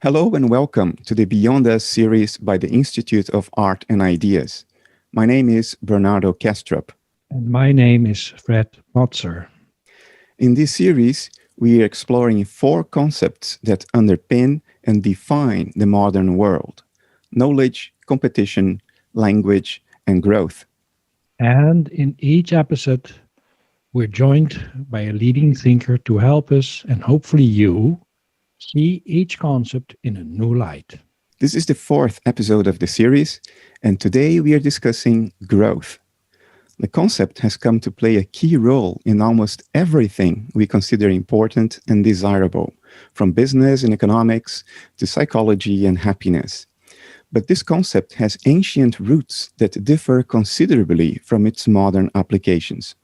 Hello and welcome to the Beyond Us series by the Institute of Art and Ideas. My name is Bernardo Kastrup. And my name is Fred Motzer. In this series, we are exploring four concepts that underpin and define the modern world: knowledge, competition, language, and growth. And in each episode, we're joined by a leading thinker to help us, and hopefully you, see each concept in a new light. This is the fourth episode of the series, and today we are discussing growth. The concept has come to play a key role in almost everything we consider important and desirable, from business and economics to psychology and happiness. But this concept has ancient roots that differ considerably from its modern applications.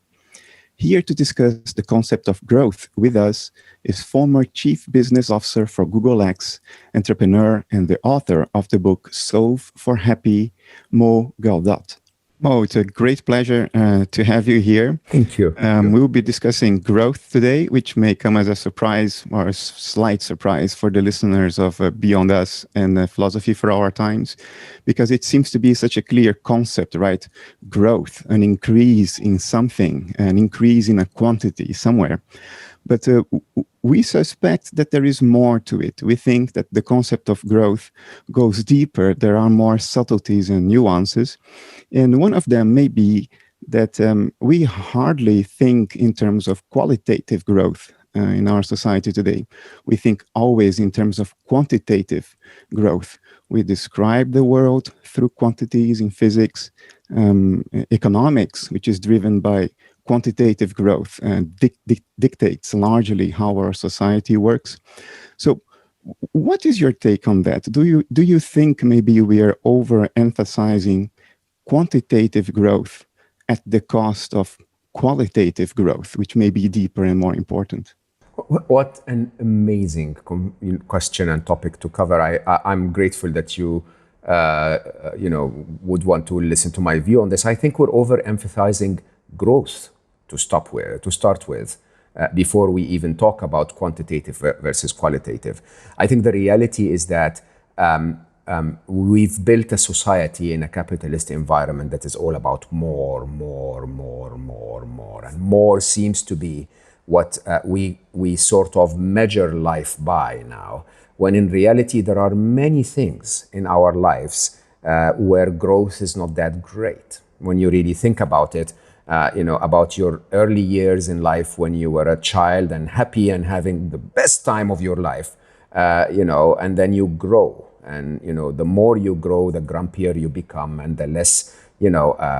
Here to discuss the concept of growth with us is former Chief Business Officer for Google X, entrepreneur, and the author of the book Solve for Happy, Mo Gawdat. Mo, it's a great pleasure to have you here. Thank you. We will be discussing growth today, which may come as a surprise or a slight surprise for the listeners of Beyond Us and Philosophy for Our Times, because it seems to be such a clear concept, right? Growth, an increase in something, an increase in a quantity somewhere. But we suspect that there is more to it. We think that the concept of growth goes deeper. There are more subtleties and nuances. And one of them may be that we hardly think in terms of qualitative growth in our society today. We think always in terms of quantitative growth. We describe the world through quantities in physics, economics, which is driven by quantitative growth and dictates largely how our society works. So what is your take on that? Do you think maybe we are overemphasizing quantitative growth at the cost of qualitative growth, which may be deeper and more important? What an amazing question and topic to cover. I'm grateful that you would want to listen to my view on this. I think we're overemphasizing growth to start with, before we even talk about quantitative versus qualitative. I think the reality is that we've built a society in a capitalist environment that is all about more, and more seems to be what we sort of measure life by now, when in reality there are many things in our lives where growth is not that great. When you really think about it, about your early years in life when you were a child and happy and having the best time of your life, and then you grow. And, the more you grow, the grumpier you become and the less,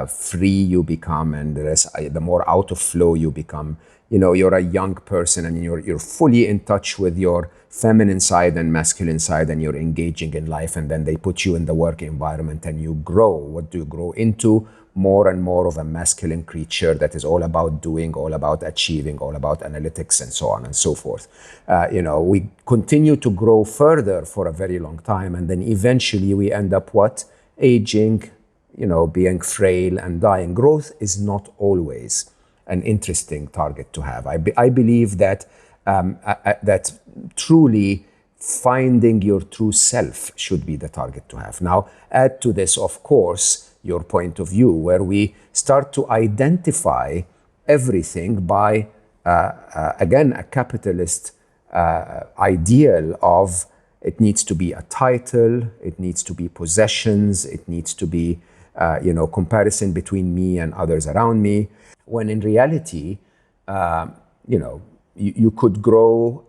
free you become and the more out of flow you become. You're a young person and you're fully in touch with your feminine side and masculine side and you're engaging in life, and then they put you in the work environment and you grow. What do you grow into? More and more of a masculine creature that is all about doing, all about achieving, all about analytics and so on and so forth. We continue to grow further for a very long time, and then eventually we end up what? Aging, being frail and dying. Growth is not always an interesting target to have. I believe that that truly finding your true self should be the target to have. Now, add to this, of course, your point of view, where we start to identify everything by, again, a capitalist ideal of it needs to be a title, it needs to be possessions, it needs to be, comparison between me and others around me, when in reality, you could grow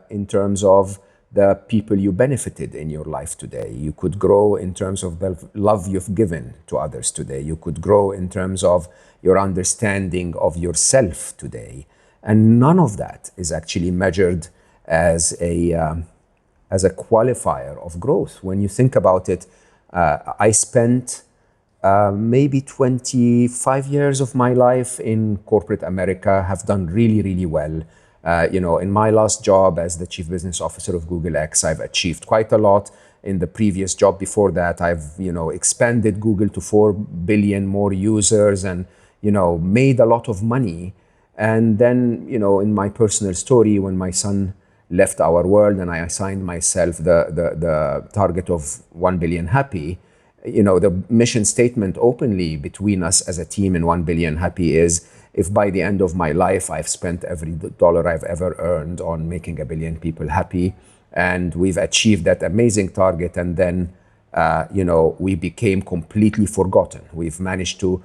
in terms of the people you benefited in your life today. You could grow in terms of the love you've given to others today. You could grow in terms of your understanding of yourself today. And none of that is actually measured as a qualifier of growth. When you think about it, I spent maybe 25 years of my life in corporate America, have done really, really well. In my last job as the Chief Business Officer of Google X, I've achieved quite a lot. In the previous job before that, I've, expanded Google to 4 billion more users and, made a lot of money. And then, in my personal story, when my son left our world and I assigned myself the target of 1 billion happy, the mission statement openly between us as a team in 1 billion happy is, if by the end of my life I've spent every dollar I've ever earned on making 1 billion people happy, and we've achieved that amazing target, and then we became completely forgotten. We've managed to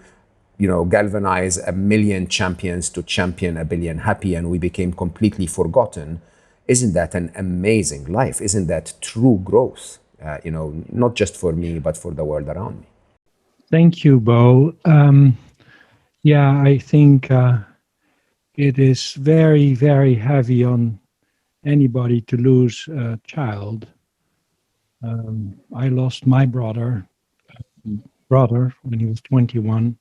galvanize 1 million champions to champion 1 billion happy, and we became completely forgotten. Isn't that an amazing life? Isn't that true growth? Not just for me, but for the world around me. Thank you, Bo. Yeah, I think it is very, very heavy on anybody to lose a child. I lost my brother when he was 21,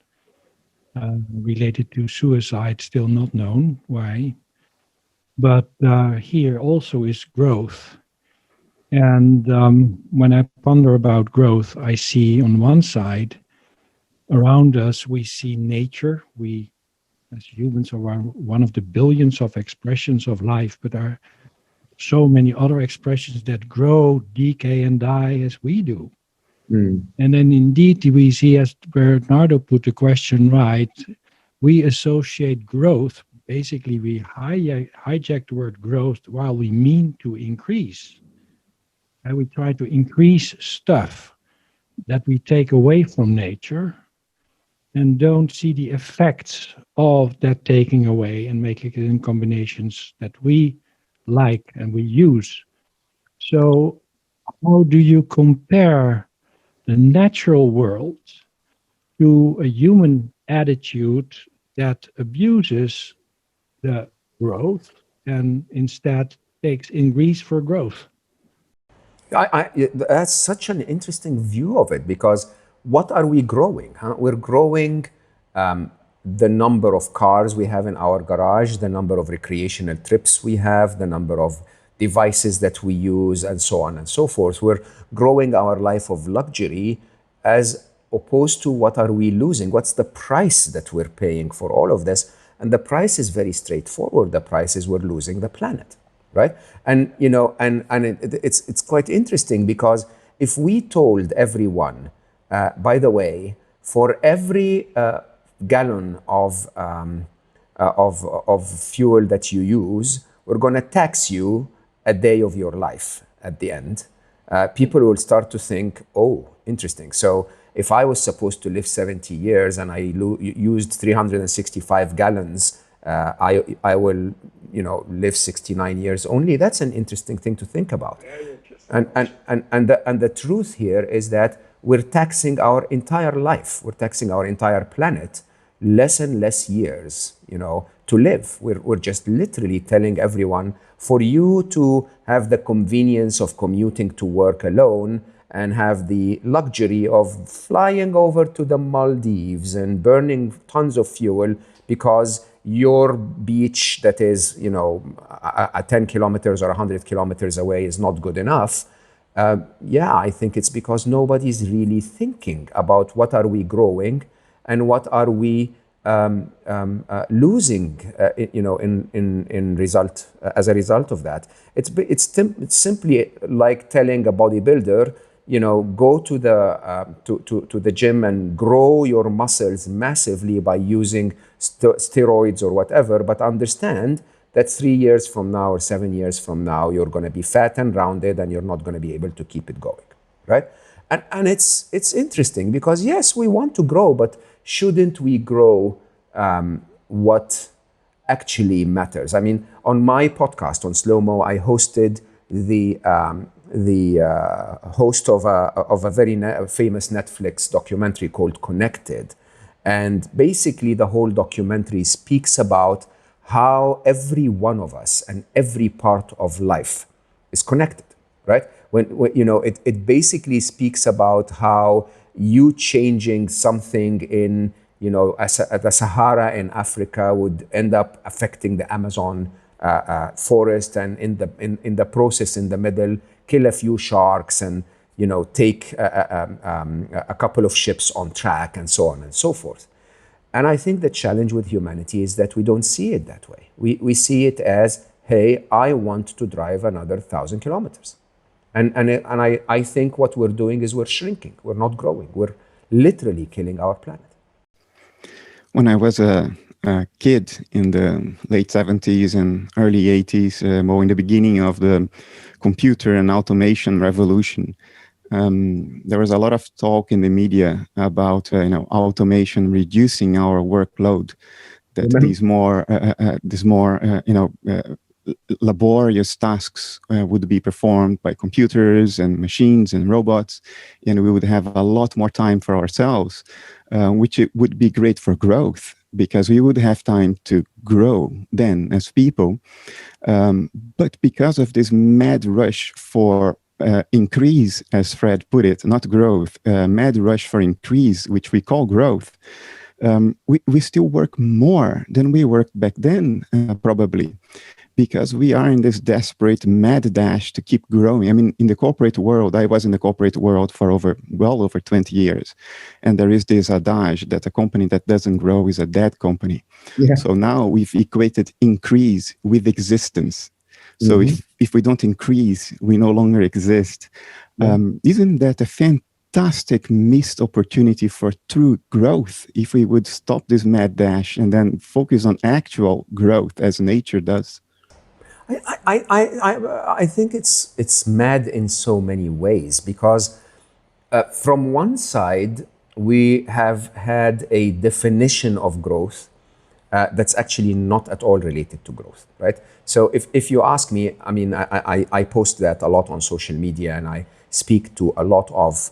related to suicide, still not known why. But here also is growth. And when I ponder about growth, I see on one side, around us, we see nature. We, as humans, are one of the billions of expressions of life, but there are so many other expressions that grow, decay, and die as we do. And then indeed, we see, as Bernardo put the question right, we associate growth. Basically, we hijack the word growth while we mean to increase. And we try to increase stuff that we take away from nature and don't see the effects of that taking away and making it in combinations that we like and we use. So how do you compare the natural world to a human attitude that abuses the growth and instead takes increase for growth? That's such an interesting view of it, because what are we growing? We're growing the number of cars we have in our garage, the number of recreational trips we have, the number of devices that we use, and so on and so forth. We're growing our life of luxury, as opposed to what are we losing? What's the price that we're paying for all of this? And the price is very straightforward. The price is we're losing the planet, right? And it's quite interesting, because if we told everyone, by the way, for every gallon of fuel that you use, we're going to tax you a day of your life at the end. People will start to think, oh, interesting. So if I was supposed to live 70 years and I used 365 gallons, I will, live 69 years only. That's an interesting thing to think about. And the truth here is that we're taxing our entire life. We're taxing our entire planet less and less years, to live. We're just literally telling everyone, for you to have the convenience of commuting to work alone and have the luxury of flying over to the Maldives and burning tons of fuel because your beach that is, 10 kilometers or 100 kilometers away is not good enough. I think it's because nobody's really thinking about what are we growing and what are we losing, in result as a result of that. It's simply like telling a bodybuilder, go to the gym and grow your muscles massively by using steroids or whatever, but understand that 3 years from now or 7 years from now, you're going to be fat and rounded and you're not going to be able to keep it going, right? And it's interesting, because yes, we want to grow, but shouldn't we grow what actually matters? I mean, on my podcast on Slow Mo, I hosted the host of a very famous Netflix documentary called Connected, and basically the whole documentary speaks about how every one of us and every part of life is connected, right? When it basically speaks about how you changing something in the Sahara in Africa would end up affecting the Amazon forest, and in the process, in the middle, kill a few sharks and take a couple of ships on track, and so on and so forth. And I think the challenge with humanity is that we don't see it that way. We see it as hey, I want to drive another 1,000 kilometers. And I think what we're doing is we're shrinking. We're not growing. We're literally killing our planet. When I was a kid in the late 70s and early 80s, more in the beginning of the computer and automation revolution, there was a lot of talk in the media about automation reducing our workload. That these more laborious tasks would be performed by computers and machines and robots, and we would have a lot more time for ourselves, which it would be great for growth because we would have time to grow then as people. But because of this mad rush for increase, as Fred put it, not growth, mad rush for increase, which we call growth, we still work more than we worked back then, probably, because we are in this desperate mad dash to keep growing. I mean, in the corporate world, I was in the corporate world for well over 20 years. And there is this adage that a company that doesn't grow is a dead company. Yeah. So now we've equated increase with existence. So if we don't increase, we no longer exist. Isn't that a fantastic missed opportunity for true growth if we would stop this mad dash and then focus on actual growth as nature does? I think it's mad in so many ways because from one side, we have had a definition of growth that's actually not at all related to growth, right? So if you ask me, I mean, I post that a lot on social media and I speak to a lot of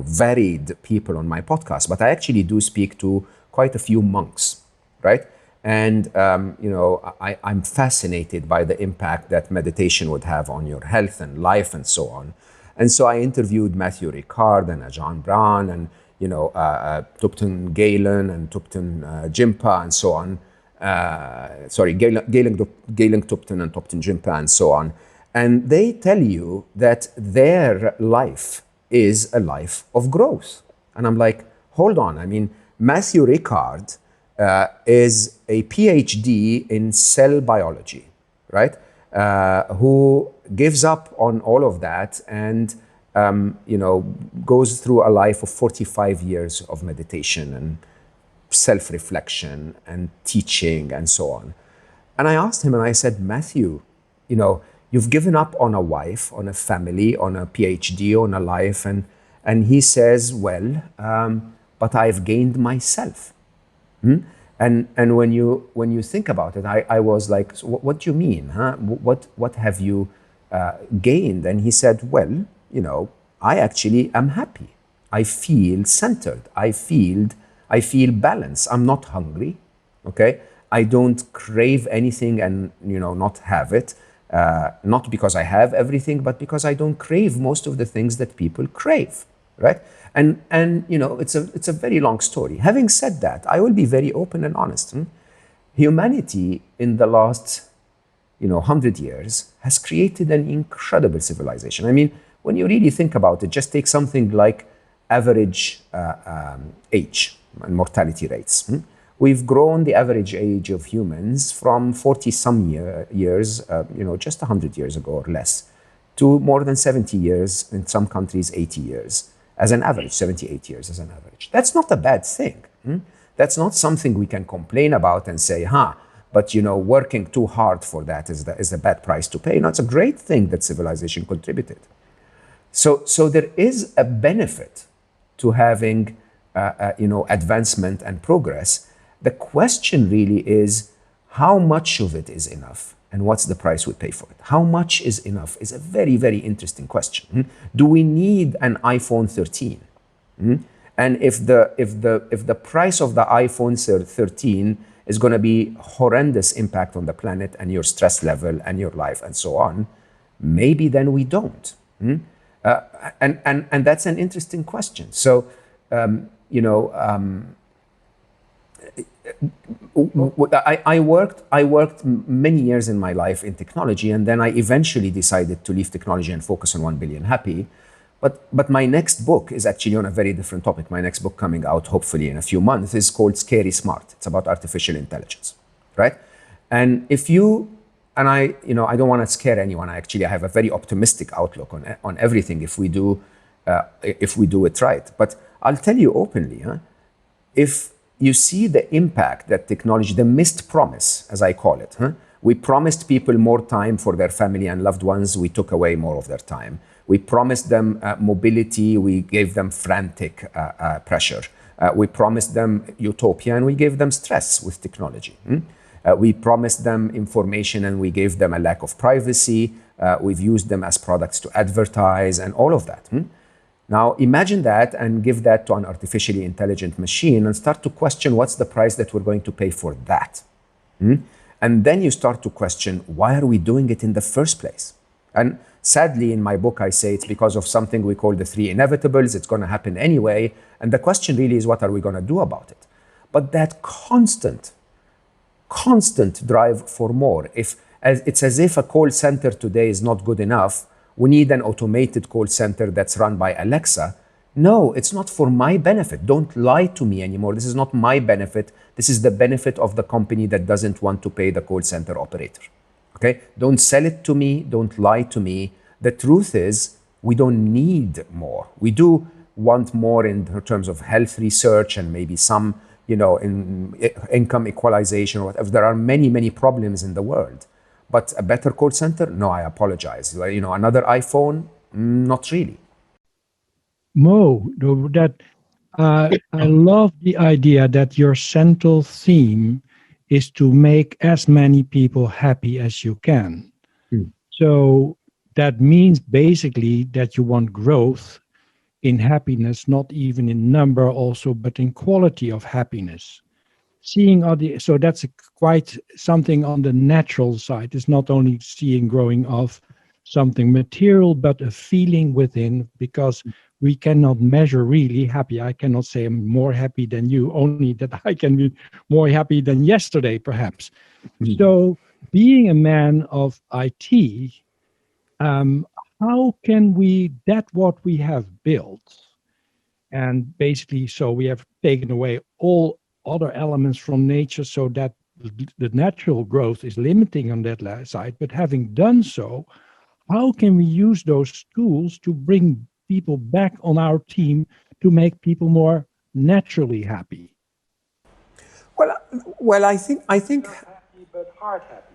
varied people on my podcast, but I actually do speak to quite a few monks, right? And I'm fascinated by the impact that meditation would have on your health and life and so on. And so I interviewed Matthew Ricard and Ajahn Brahm and Thupten Galen and Thupten Jinpa and so on. Galen Thupten and Thupten Jinpa and so on. And they tell you that their life is a life of growth. And I'm like, hold on. I mean, Matthew Ricard is a PhD in cell biology, right? Who gives up on all of that and goes through a life of 45 years of meditation and self-reflection and teaching and so on. And I asked him and I said, Matthew, you've given up on a wife, on a family, on a PhD, on a life. And he says, well, but I've gained myself. And when you think about it, I was like, so what do you mean? Huh? What have you gained? And he said, well, I actually am happy. I feel centered. I feel balanced. I'm not hungry. Okay. I don't crave anything and not have it. Not because I have everything, but because I don't crave most of the things that people crave. Right. And it's a very long story. Having said that, I will be very open and honest. Humanity in the last 100 years has created an incredible civilization. I mean, when you really think about it, just take something like average age and mortality rates. We've grown the average age of humans from 40-some years, just 100 years ago or less, to more than 70 years, in some countries 80 years. As an average, 78 years as an average. That's not a bad thing. That's not something we can complain about and say, but working too hard for that is a bad price to pay. No, it's a great thing that civilization contributed. So there is a benefit to having advancement and progress. The question really is, how much of it is enough? And what's the price we pay for it? How much is enough is a very, very interesting question. Do we need an iPhone 13? And if the price of the iPhone 13 is going to be horrendous impact on the planet and your stress level and your life and so on, maybe then we don't. And that's an interesting question. So, I worked many years in my life in technology, and then I eventually decided to leave technology and focus on 1 Billion Happy. But my next book is actually on a very different topic. My next book coming out hopefully in a few months is called Scary Smart. It's about artificial intelligence, right? And if you and I don't want to scare anyone. I have a very optimistic outlook on everything if we do it right. But I'll tell you openly, if you see the impact that technology, the missed promise, as I call it, we promised people more time for their family and loved ones. We took away more of their time. We promised them mobility. We gave them frantic pressure. We promised them utopia, and we gave them stress with technology. We promised them information, and we gave them a lack of privacy. We've used them as products to advertise and all of that. Now, imagine that and give that to an artificially intelligent machine and start to question what's the price that we're going to pay for that. And then you start to question, why are we doing it in the first place? And sadly, in my book, I say it's because of something we call the three inevitables. It's going to happen anyway. And the question really is, what are we going to do about it? But that constant drive for more, it's as if a call center today is not good enough. We need an automated call center that's run by Alexa. No, it's not for my benefit. Don't lie to me anymore. This is not my benefit. This is the benefit of the company that doesn't want to pay the call center operator. Okay? Don't sell it to me. Don't lie to me. The truth is, we don't need more. We do want more in terms of health research and maybe some, in income equalization or whatever. There are many, many problems in the world. But a better call center? No, I apologize. Another iPhone? Not really. Mo, I love the idea that your central theme is to make as many people happy as you can. So that means basically that you want growth in happiness, not even in number also, but in quality of happiness. So that's quite something on the natural side. It's not only seeing growing of something material, but a feeling within, because we cannot measure really happy. I cannot say I'm more happy than you, only that I can be more happy than yesterday, perhaps. So being a man of IT, how can what we have built, and basically, so we have taken away all other elements from nature so that the natural growth is limiting on that side. But having done so, how can we use those tools to bring people back on our team to make people more naturally happy? Well, I think. Not happy, but heart happy.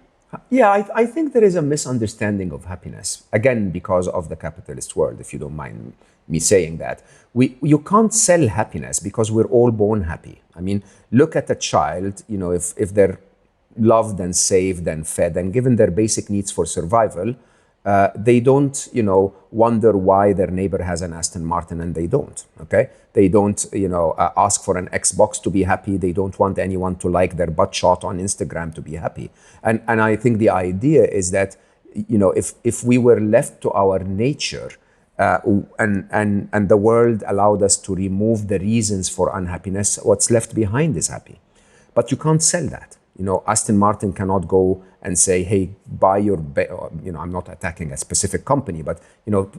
Yeah, I think there is a misunderstanding of happiness, again, because of the capitalist world, if you don't mind me saying that. You can't sell happiness because we're all born happy. I mean, look at a child, if they're loved and saved and fed and given their basic needs for survival, they don't, wonder why their neighbor has an Aston Martin and they don't, okay? They don't, ask for an Xbox to be happy. They don't want anyone to like their butt shot on Instagram to be happy. And I think the idea is that, if we were left to our nature, and the world allowed us to remove the reasons for unhappiness, what's left behind is happy. But you can't sell that. Aston Martin cannot go and say, hey, buy your, I'm not attacking a specific company, but,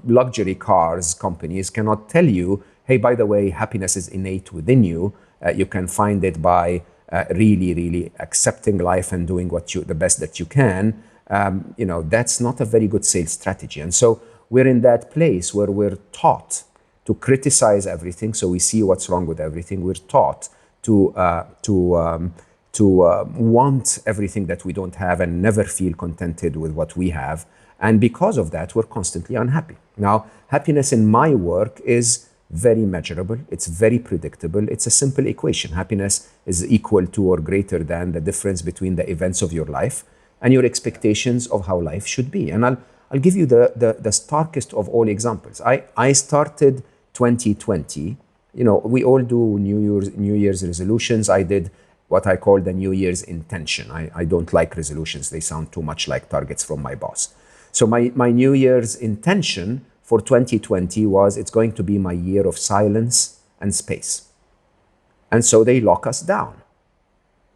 luxury cars companies cannot tell you, hey, by the way, happiness is innate within you. You can find it by really, really accepting life and doing the best that you can. That's not a very good sales strategy. And so we're in that place where we're taught to criticize everything, so we see what's wrong with everything. We're taught to want everything that we don't have and never feel contented with what we have. And because of that, we're constantly unhappy. Now, happiness in my work is very measurable. It's very predictable. It's a simple equation. Happiness is equal to or greater than the difference between the events of your life and your expectations of how life should be. And I'll give you the starkest of all examples. I started 2020. We all do New Year's resolutions. I did what I call the New Year's intention. I don't like resolutions. They sound too much like targets from my boss. So my New Year's intention for 2020 was, it's going to be my year of silence and space. And so they lock us down.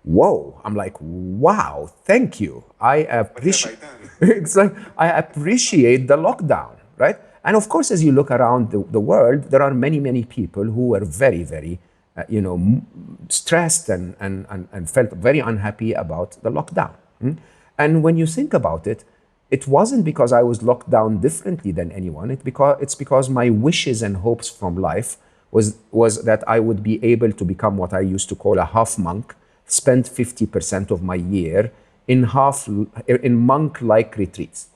Whoa, I'm like, wow, thank you. I appreciate the lockdown, right? And of course, as you look around the world, there are many, many people who were very, very, stressed and felt very unhappy about the lockdown. And when you think about it, it wasn't because I was locked down differently than anyone. It's because my wishes and hopes from life was that I would be able to become what I used to call a half monk, spend 50% of my year in monk-like retreats.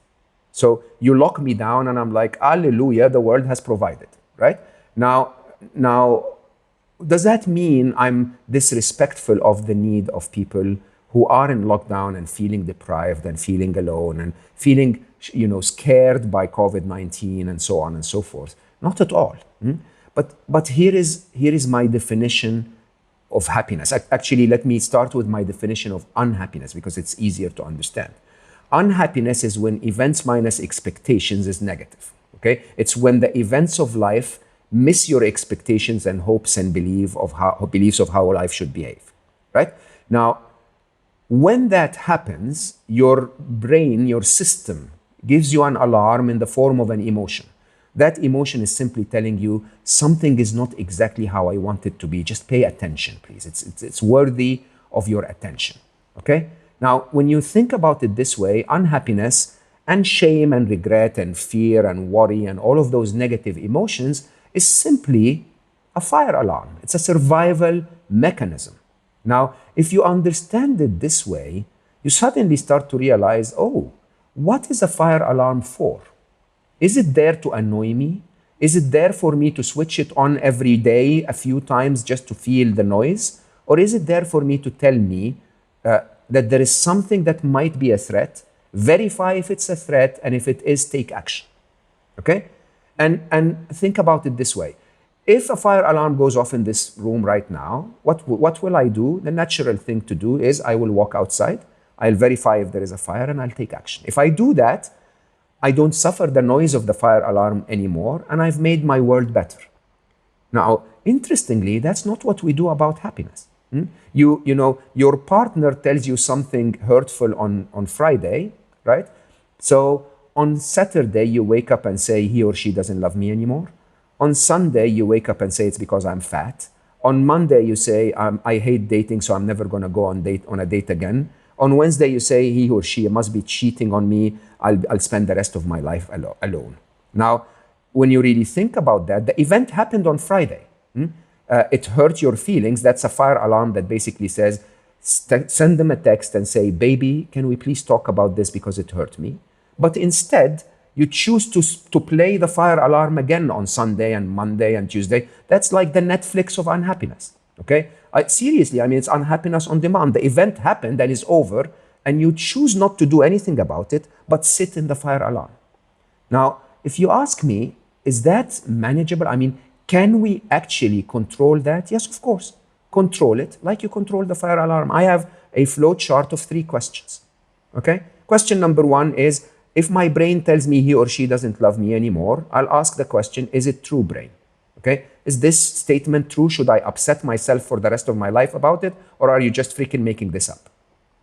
So you lock me down and I'm like, hallelujah, the world has provided, right? Now, does that mean I'm disrespectful of the need of people who are in lockdown and feeling deprived and feeling alone and feeling, scared by COVID-19 and so on and so forth? Not at all. But here is my definition of happiness. Actually, let me start with my definition of unhappiness because it's easier to understand. Unhappiness is when events minus expectations is negative. Okay, it's when the events of life miss your expectations and hopes and beliefs of how life should behave. Right now, when that happens, your brain, your system, gives you an alarm in the form of an emotion. That emotion is simply telling you something is not exactly how I want it to be. Just pay attention, please. It's worthy of your attention. Okay? Now, when you think about it this way, unhappiness and shame and regret and fear and worry and all of those negative emotions is simply a fire alarm. It's a survival mechanism. Now, if you understand it this way, you suddenly start to realize, oh, what is a fire alarm for? Is it there to annoy me? Is it there for me to switch it on every day a few times just to feel the noise? Or is it there for me to tell me that there is something that might be a threat, verify if it's a threat, and if it is, take action? Okay? And think about it this way. If a fire alarm goes off in this room right now, what will I do? The natural thing to do is I will walk outside, I'll verify if there is a fire, and I'll take action. If I do that, I don't suffer the noise of the fire alarm anymore, and I've made my world better. Now, interestingly, that's not what we do about happiness. Your partner tells you something hurtful on Friday, right? So on Saturday, you wake up and say he or she doesn't love me anymore. On Sunday, you wake up and say it's because I'm fat. On Monday, you say I hate dating, so I'm never going to go on a date again. On Wednesday, you say he or she must be cheating on me. I'll spend the rest of my life alone. Now, when you really think about that, the event happened on Friday. It hurt your feelings. That's a fire alarm that basically says, send them a text and say, baby, can we please talk about this because it hurt me? But instead, you choose to play the fire alarm again on Sunday and Monday and Tuesday. That's like the Netflix of unhappiness. Okay? Seriously, it's unhappiness on demand. The event happened and is over, and you choose not to do anything about it, but sit in the fire alarm. Now, if you ask me, is that manageable? Can we actually control that? Yes, of course. Control it like you control the fire alarm. I have a flow chart of 3 questions. Okay? Question number 1 is, if my brain tells me he or she doesn't love me anymore, I'll ask the question, is it true, brain? Okay? Is this statement true? Should I upset myself for the rest of my life about it? Or are you just freaking making this up?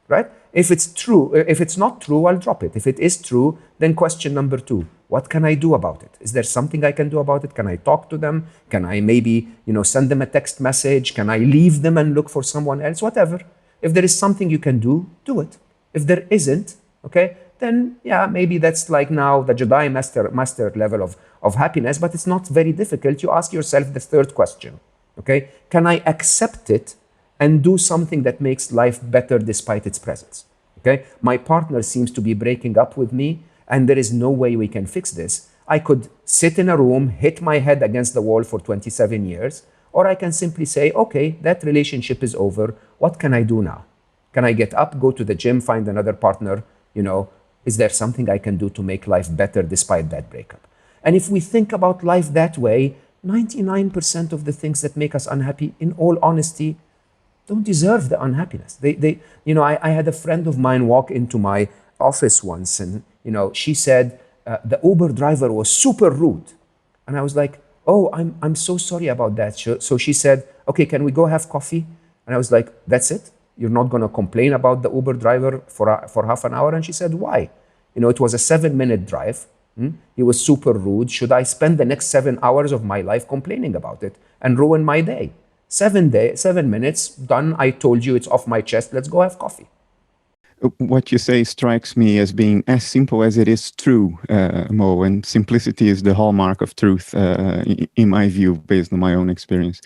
Right? If it's true, if it's not true, I'll drop it. If it is true, then question number 2, what can I do about it? Is there something I can do about it? Can I talk to them? Can I maybe, send them a text message? Can I leave them and look for someone else? Whatever. If there is something you can do, do it. If there isn't, okay, then yeah, maybe that's like now the Jedi master level of happiness, but it's not very difficult. You ask yourself the 3rd question, okay? Can I accept it and do something that makes life better despite its presence? Okay? My partner seems to be breaking up with me, and there is no way we can fix this. I could sit in a room, hit my head against the wall for 27 years, or I can simply say, okay, that relationship is over. What can I do now? Can I get up, go to the gym, find another partner? Is there something I can do to make life better despite that breakup? And if we think about life that way, 99% of the things that make us unhappy, in all honesty, don't deserve the unhappiness. I had a friend of mine walk into my office once, and she said the Uber driver was super rude, and I was like, oh, I'm so sorry about that. So she said, okay, can we go have coffee? And I was like, that's it? You're not going to complain about the Uber driver for half an hour? And she said, why? It was a 7-minute drive. He was super rude. Should I spend the next 7 hours of my life complaining about it and ruin my day? 7 minutes, done. I told you, it's off my chest. Let's go have coffee. what you say strikes me as being as simple as it is true, Mo, and simplicity is the hallmark of truth, in my view, based on my own experience.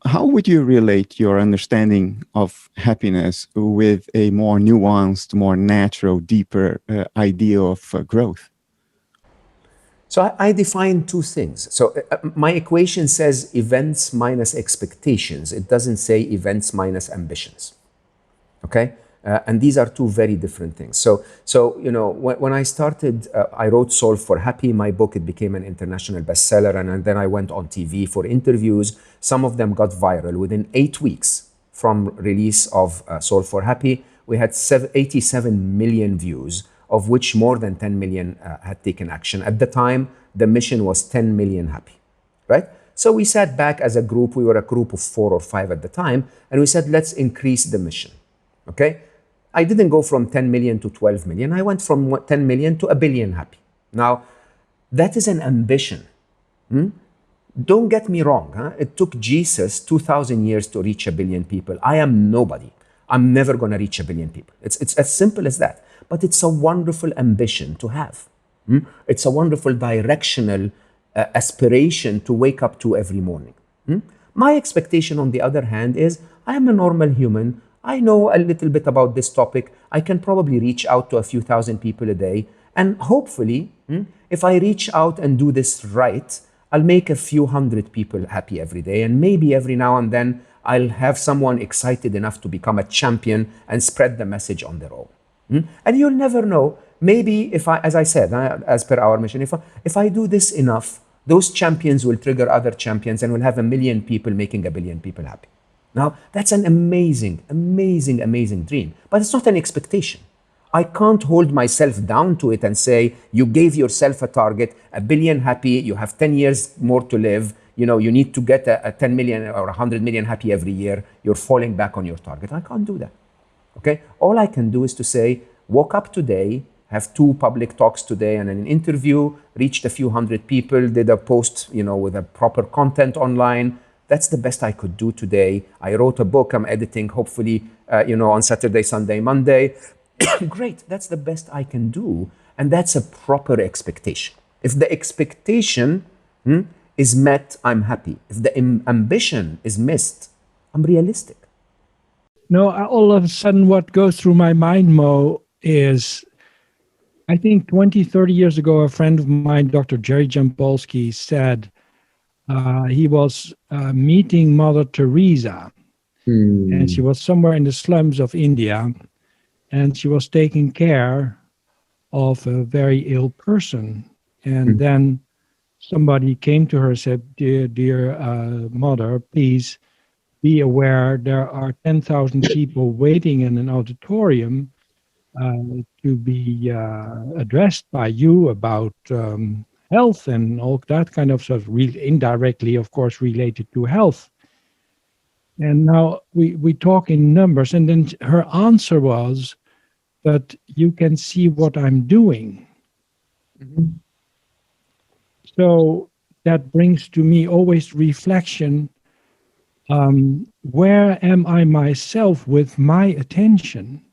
How would you relate your understanding of happiness with a more nuanced, more natural, deeper idea of growth? So I define two things. So my equation says events minus expectations. It doesn't say events minus ambitions. Okay? And these are two very different things. So you know, when I started, I wrote Solve for Happy, my book. It became an international bestseller, and then I went on TV for interviews. Some of them got viral. Within 8 weeks from release of Solve for Happy, we had 87 million views, of which more than 10 million had taken action. At the time, the mission was 10 million happy, right? So we sat back as a group. We were a group of 4 or 5 at the time, and we said, let's increase the mission. Okay, I didn't go from 10 million to 12 million. I went from 10 million to a billion happy. Now, that is an ambition. Don't get me wrong. It took Jesus 2,000 years to reach a billion people. I am nobody. I'm never going to reach a billion people. It's as simple as that. But it's a wonderful ambition to have. It's a wonderful directional aspiration to wake up to every morning. My expectation, on the other hand, is I am a normal human. I know a little bit about this topic. I can probably reach out to a few thousand people a day. And hopefully, if I reach out and do this right, I'll make a few hundred people happy every day. And maybe every now and then, I'll have someone excited enough to become a champion and spread the message on their own. And you'll never know. Maybe if I, as I said, as per our mission, if I do this enough, those champions will trigger other champions and we'll have 1 million people making 1 billion people happy. Now, that's an amazing, amazing, amazing dream, but it's not an expectation. I can't hold myself down to it and say, you gave yourself a target, 1 billion happy, you have 10 years more to live, you know, you need to get a 10 million or 100 million happy every year, you're falling back on your target. I can't do that, okay? All I can do is to say, woke up today, have 2 public talks today and an interview, reached a few hundred people, did a post, you know, with a proper content online. That's the best I could do today. I wrote a book I'm editing, hopefully, you know, on Saturday, Sunday, Monday. Great, that's the best I can do. And that's a proper expectation. If the expectation is met, I'm happy. If the ambition is missed, I'm realistic. No, all of a sudden what goes through my mind, Mo, is I think 20, 30 years ago, a friend of mine, Dr. Jerry Jampolsky, said he was meeting Mother Teresa, and she was somewhere in the slums of India, and she was taking care of a very ill person. And then somebody came to her and said, dear mother, please be aware there are 10,000 people waiting in an auditorium to be addressed by you about health and all that kind of stuff, indirectly, of course, related to health. And now we talk in numbers, and then her answer was, but you can see what I'm doing. So that brings to me always reflection, where am I myself with my attention?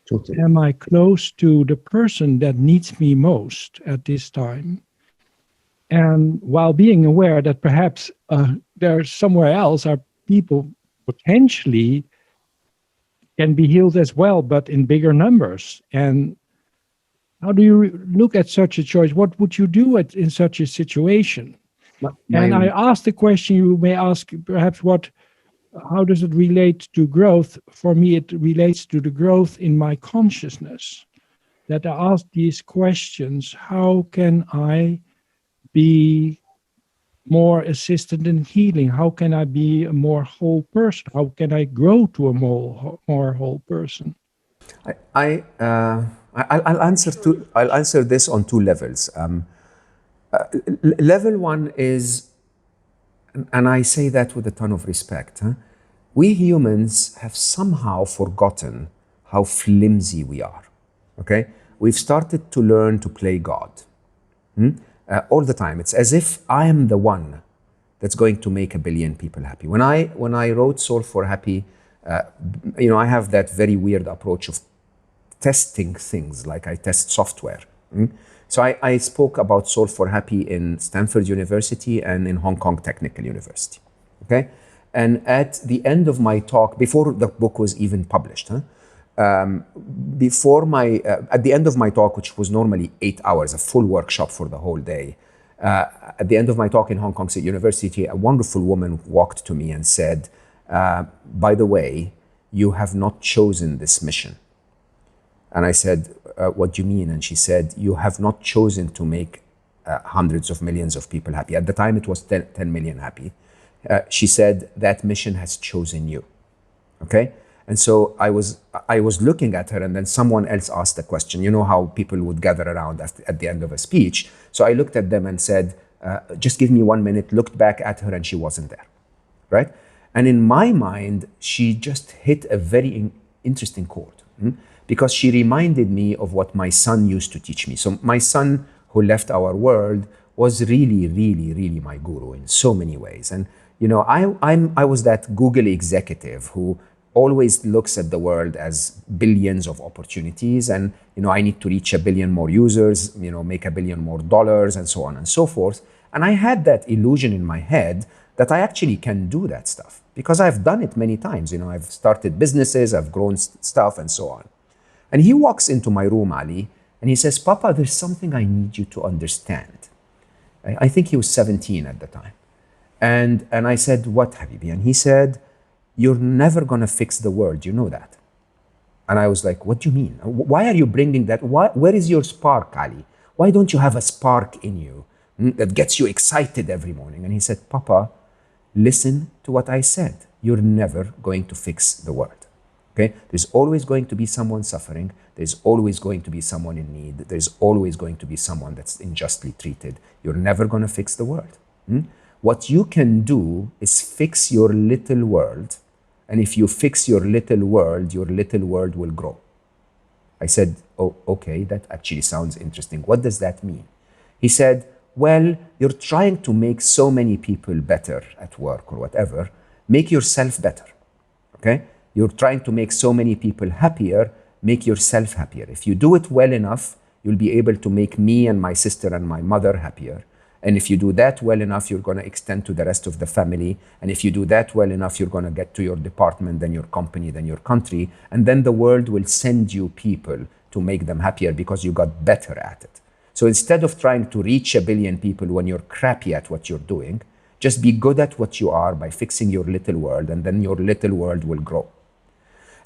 Totally. Am I close to the person that needs me most at this time? And while being aware that perhaps there's somewhere else are people potentially can be healed as well, but in bigger numbers. And how do you look at such a choice? What would you do in such a situation? And I asked the question, you may ask perhaps how does it relate to growth? For me, it relates to the growth in my consciousness. That I ask these questions, how can I be more assisted in healing? How can I be a more whole person? How can I grow to a more whole person? I'll answer this on 2 levels. Level 1 is, and I say that with a ton of respect, we humans have somehow forgotten how flimsy we are. Okay, we've started to learn to play God. All the time. It's as if I am the one that's going to make 1 billion people happy. When I wrote Solve for Happy, you know, I have that very weird approach of testing things like I test software. So I spoke about Solve for Happy in Stanford University and in Hong Kong Technical University. Okay? And at the end of my talk, before the book was even published, at the end of my talk, which was normally 8 hours, a full workshop for the whole day, at the end of my talk in Hong Kong State University, a wonderful woman walked to me and said, by the way, you have not chosen this mission. And I said, what do you mean? And she said, you have not chosen to make hundreds of millions of people happy. At the time, it was 10 million happy. She said, that mission has chosen you. Okay? And so I was looking at her, and then someone else asked a question. You know how people would gather around at the end of a speech. So I looked at them and said, just give me 1 minute, looked back at her, and she wasn't there. Right? And in my mind, she just hit a very interesting chord. Because she reminded me of what my son used to teach me. So my son, who left our world, was really, really, really my guru in so many ways. And you know, I was that Google executive who always looks at the world as billions of opportunities, and you know, I need to reach 1 billion more users, you know, make $1 billion more, and so on and so forth. And I had that illusion in my head that I actually can do that stuff because I've done it many times. You know, I've started businesses, I've grown stuff, and so on. And he walks into my room, Ali, and he says, Papa, there's something I need you to understand. I think he was 17 at the time. And I said, what, Habibi? And he said, you're never going to fix the world. You know that. And I was like, what do you mean? Why are you bringing that? Where is your spark, Ali? Why don't you have a spark in you that gets you excited every morning? And he said, Papa, listen to what I said. You're never going to fix the world. Okay? There's always going to be someone suffering. There's always going to be someone in need. There's always going to be someone that's unjustly treated. You're never going to fix the world. What you can do is fix your little world. And if you fix your little world will grow. I said, oh, okay, that actually sounds interesting. What does that mean? He said, well, you're trying to make so many people better at work or whatever. Make yourself better. Okay? You're trying to make so many people happier, make yourself happier. If you do it well enough, you'll be able to make me and my sister and my mother happier. And if you do that well enough, you're going to extend to the rest of the family. And if you do that well enough, you're going to get to your department, then your company, then your country. And then the world will send you people to make them happier because you got better at it. So instead of trying to reach 1 billion people when you're crappy at what you're doing, just be good at what you are by fixing your little world, and then your little world will grow.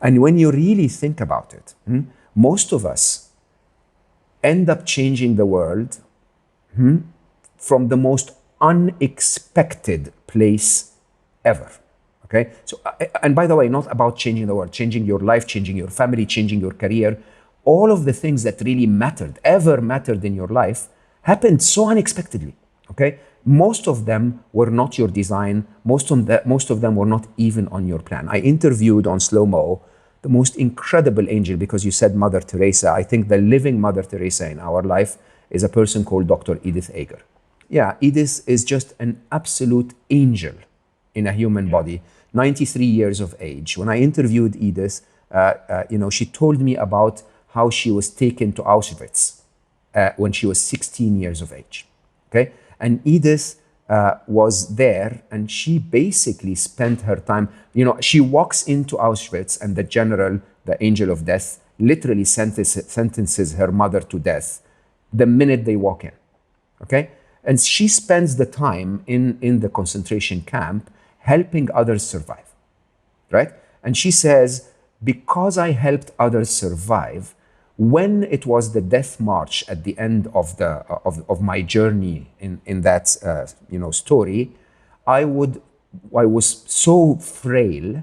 And when you really think about it, most of us end up changing the world from the most unexpected place ever. Okay? So, and by the way, not about changing the world, changing your life, changing your family, changing your career. All of the things that really ever mattered in your life, happened so unexpectedly. Okay? Most of them were not your design. Most of them were not even on your plan. I interviewed on Slow Mo the most incredible angel, because you said Mother Teresa. I think the living Mother Teresa in our life is a person called Dr. Edith Eger. Yeah, Edith is just an absolute angel in a human body, 93 years of age. When I interviewed Edith, she told me about how she was taken to Auschwitz when she was 16 years of age. Okay, and Edith was there, and she basically spent her time, she walks into Auschwitz, and the general, the angel of death, literally sentences her mother to death the minute they walk in. Okay? And she spends the time in the concentration camp helping others survive. Right? And she says, because I helped others survive, when it was the death march at the end of my journey in that story, I was so frail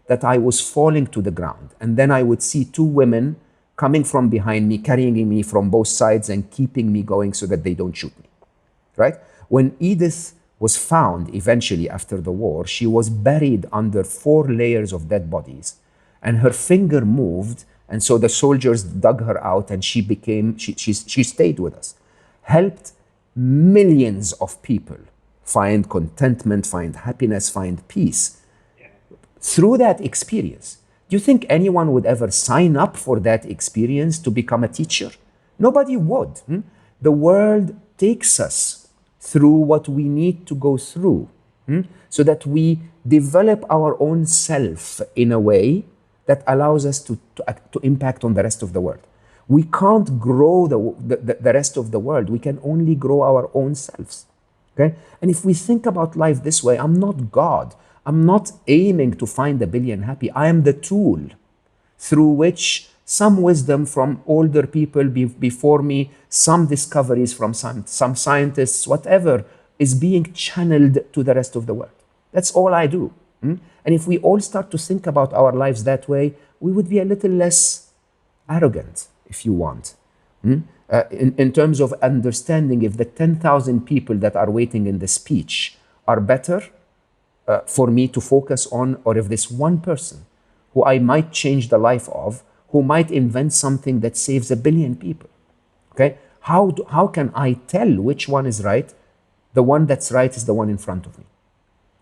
that I was falling to the ground, and then I would see two women coming from behind me, carrying me from both sides and keeping me going so that they don't shoot me. Right? When Edith was found eventually after the war, she was buried under 4 layers of dead bodies, and her finger moved. And so the soldiers dug her out, and she stayed with us, helped millions of people find contentment, find happiness, find peace. Through that experience, Do you think anyone would ever sign up for that experience to become a teacher? Nobody would. The world takes us through what we need to go through, so that we develop our own self in a way that allows us to impact on the rest of the world. We can't grow the rest of the world. We can only grow our own selves. Okay? And if we think about life this way, I'm not God. I'm not aiming to find 1 billion happy. I am the tool through which some wisdom from older people before me, some discoveries from some scientists, whatever, is being channeled to the rest of the world. That's all I do. And if we all start to think about our lives that way, we would be a little less arrogant, if you want. In terms of understanding if the 10,000 people that are waiting in the speech are better for me to focus on, or if this one person who I might change the life of, who might invent something that saves 1 billion people. Okay? How can I tell which one is right? The one that's right is the one in front of me.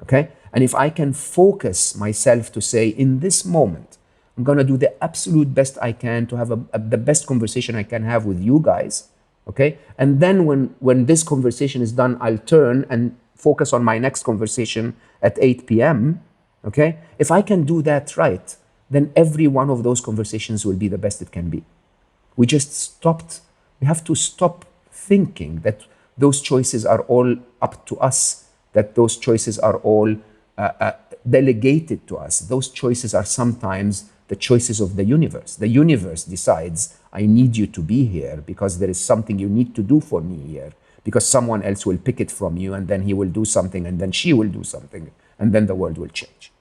Okay? And if I can focus myself to say, in this moment, I'm going to do the absolute best I can to have the best conversation I can have with you guys. Okay? And then when this conversation is done, I'll turn and focus on my next conversation at 8 p.m. Okay? If I can do that right, then every one of those conversations will be the best it can be. We have to stop thinking that those choices are all up to us, that those choices are all delegated to us. Those choices are sometimes the choices of the universe. The universe decides, I need you to be here because there is something you need to do for me here, because someone else will pick it from you, and then he will do something, and then she will do something, and then the world will change.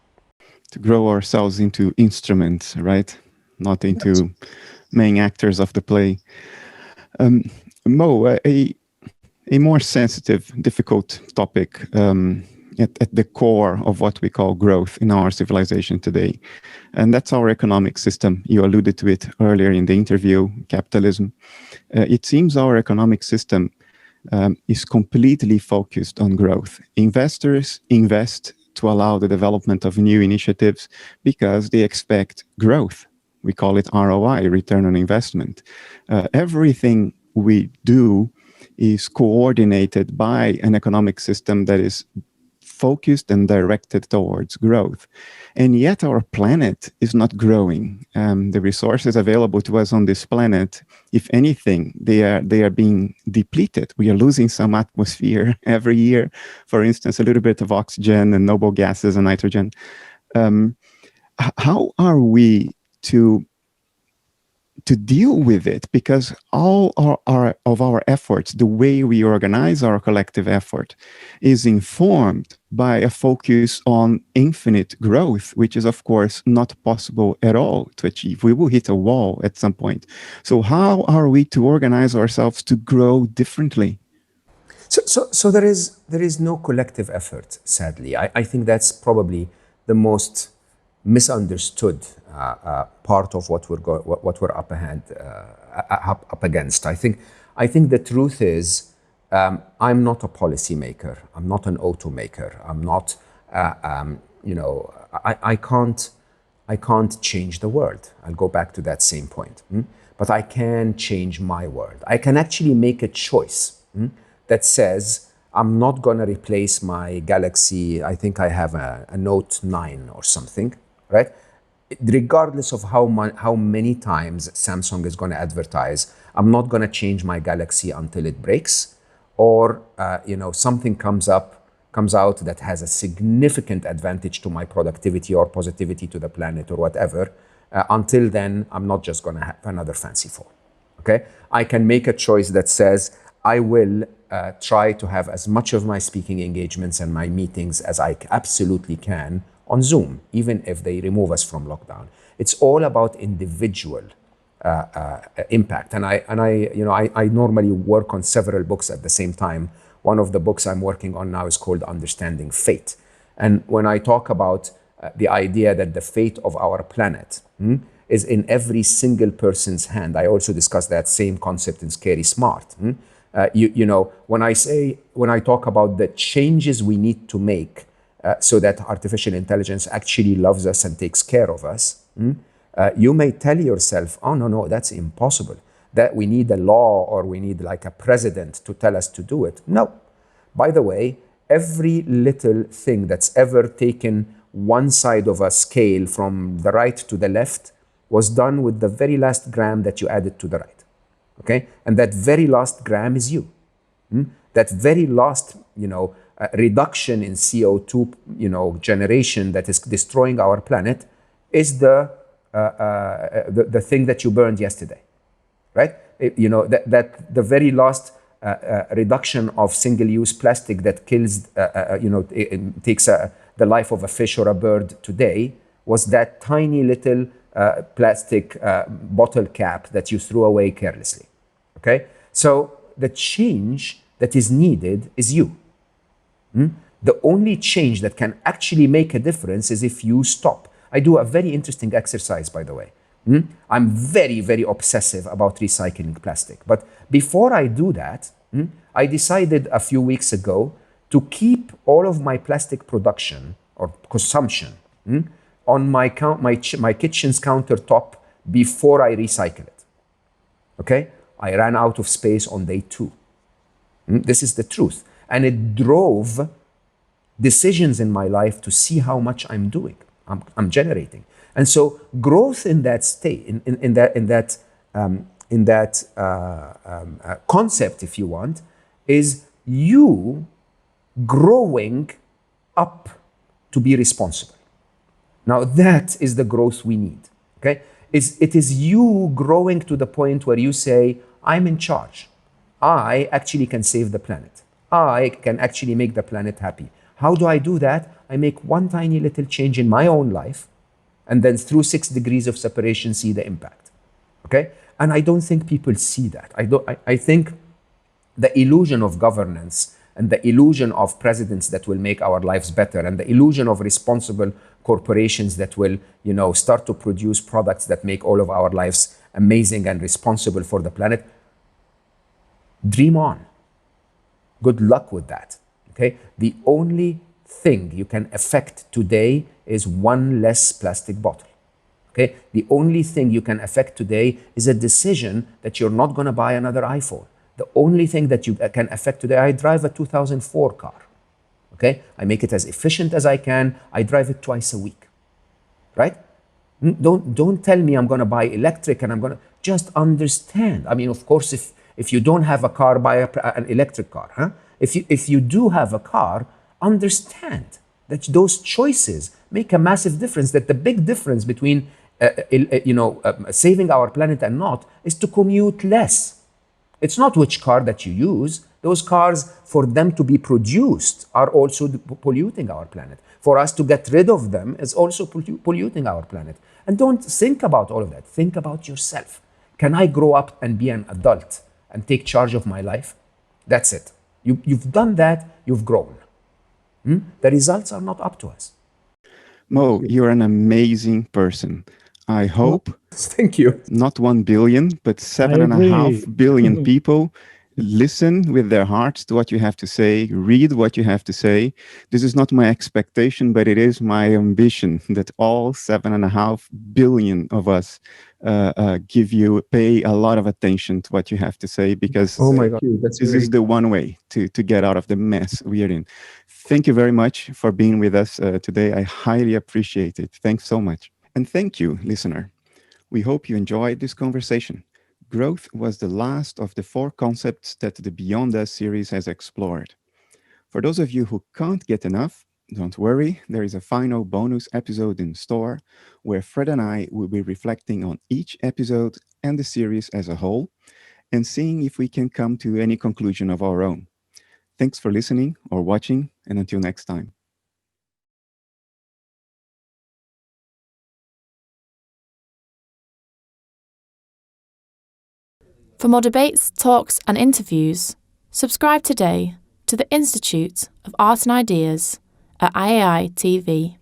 To grow ourselves into instruments, right? Not into main actors of the play. Mo, a more sensitive, difficult topic at the core of what we call growth in our civilization today. And that's our economic system. You alluded to it earlier in the interview, capitalism. It seems our economic system is completely focused on growth. Investors invest to allow the development of new initiatives because they expect growth. We call it ROI, return on investment. Everything we do is coordinated by an economic system that is focused and directed towards growth. And yet our planet is not growing. The resources available to us on this planet, if anything, they are being depleted. We are losing some atmosphere every year. For instance, a little bit of oxygen and noble gases and nitrogen. How are we to deal with it? Because all of our efforts, the way we organize our collective effort, is informed by a focus on infinite growth, which is, of course, not possible at all to achieve. We will hit a wall at some point. So how are we to organize ourselves to grow differently? So there is no collective effort, sadly. I think that's probably the most misunderstood part of what we're up against. I think the truth is, I'm not a policymaker. I'm not an automaker. I'm not, I can't change the world. I'll go back to that same point. But I can change my world. I can actually make a choice that says, I'm not going to replace my Galaxy. I think I have a Note 9 or something, right? Regardless of how many times Samsung is going to advertise, I'm not going to change my Galaxy until it breaks, or something comes out that has a significant advantage to my productivity or positivity to the planet or whatever. Until then, I'm not just going to have another fancy phone. Okay, I can make a choice that says I will try to have as much of my speaking engagements and my meetings as I absolutely can on Zoom, even if they remove us from lockdown. It's all about individual impact. And I normally work on several books at the same time. One of the books I'm working on now is called Understanding Fate. And when I talk about the idea that the fate of our planet is in every single person's hand, I also discuss that same concept in Scary Smart. When I talk about the changes we need to make so that artificial intelligence actually loves us and takes care of us, You may tell yourself, oh, no, that's impossible. That we need a law or we need like a president to tell us to do it. No. By the way, every little thing that's ever taken one side of a scale from the right to the left was done with the very last gram that you added to the right. Okay? And that very last gram is you. That very last, reduction in CO2, generation that is destroying our planet is the thing that you burned yesterday, right? That the very last reduction of single-use plastic that kills, it takes the life of a fish or a bird today was that tiny little plastic bottle cap that you threw away carelessly, okay? So the change that is needed is you. The only change that can actually make a difference is if you stop. I do a very interesting exercise, by the way. I'm very, very obsessive about recycling plastic. But before I do that, I decided a few weeks ago to keep all of my plastic production or consumption on my kitchen's countertop before I recycle it. Okay? I ran out of space on day 2. This is the truth. And it drove decisions in my life to see how much I'm doing, I'm generating. And so growth in that state, in that concept, if you want, is you growing up to be responsible. Now that is the growth we need, okay? It is you growing to the point where you say, I'm in charge. I actually can save the planet. I can actually make the planet happy. How do I do that? I make one tiny little change in my own life, and then through 6 degrees of separation, see the impact, okay? And I don't think people see that. I think the illusion of governance and the illusion of presidents that will make our lives better and the illusion of responsible corporations that will, start to produce products that make all of our lives amazing and responsible for the planet. Dream on. Good luck with that, okay? The only thing you can affect today is one less plastic bottle, okay? The only thing you can affect today is a decision that you're not going to buy another iPhone. The only thing that you can affect today, I drive a 2004 car, okay? I make it as efficient as I can. I drive it twice a week, right? Don't tell me I'm going to buy electric and I'm going to just understand. I mean, of course, if you don't have a car, buy an electric car, huh? If you do have a car, understand that those choices make a massive difference, that the big difference between saving our planet and not is to commute less. It's not which car that you use. Those cars, for them to be produced, are also polluting our planet. For us to get rid of them is also polluting our planet. And don't think about all of that. Think about yourself. Can I grow up and be an adult and take charge of my life? That's it. You've done that, you've grown. The results are not up to us. Mo, you're an amazing person. I hope Thank you. not 1 billion, but 7.5 billion people listen with their hearts to what you have to say, read what you have to say. This is not my expectation, but it is my ambition that all 7.5 billion of us pay a lot of attention to what you have to say, because Oh my God, this is the one way to get out of the mess we are in. Thank you very much for being with us today. I highly appreciate it. Thanks so much. And thank you, listener. We hope you enjoyed this conversation. Growth was the last of the 4 concepts that the Beyond Us series has explored. For those of you who can't get enough, don't worry, there is a final bonus episode in store where Fred and I will be reflecting on each episode and the series as a whole and seeing if we can come to any conclusion of our own. Thanks for listening or watching, and until next time. For more debates, talks, and interviews, subscribe today to the Institute of Art and Ideas at IAI TV.